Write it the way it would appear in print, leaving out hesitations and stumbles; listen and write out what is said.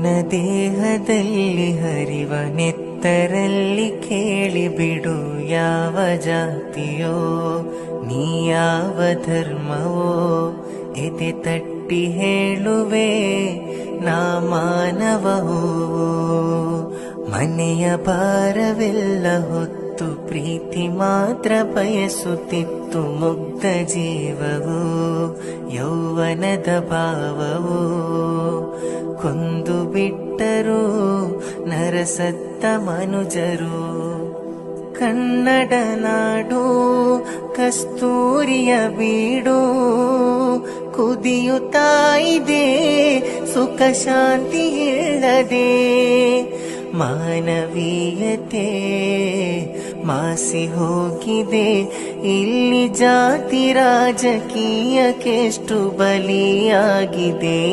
ನಿನ್ನ ದೇಹದಲ್ಲಿ ಹರಿವ ನೆತ್ತರಲ್ಲಿ ಕೇಳಿಬಿಡು ಯಾವ ಜಾತಿಯೋ ನೀ ಯಾವ ಧರ್ಮವೋ ಎದೆ ತಟ್ಟಿ ಹೇಳುವೆ ನಾ ಮಾನವವೋ. ಮನೆಯ ಭಾರವೆಲ್ಲ ಹೊತ್ತು ಪ್ರೀತಿ ಮಾತ್ರ ಬಯಸುತ್ತಿತ್ತು ಮುಗ್ಧ ಜೀವವು ಯೌವನದ ಭಾವವು. ಕೊಂದು ಬಿಟ್ಟರು ನರಸತ್ತ ಮನುಜರು. ಕನ್ನಡ ನಾಡು ಕಸ್ತೂರಿಯ ಬೀಡು ಕುದಿಯುತ್ತಾ ಇದೆ ಸುಖ ಶಾಂತಿ ಇಲ್ಲದೆ. ಮಾನವೀಯತೆ ಮಾಸಿ ಹೋಗಿದೆ ಇಲ್ಲಿ ಜಾತಿ ರಾಜಕೀಯಕ್ಕೆಷ್ಟು ಬಲಿಯಾಗಿದೆ.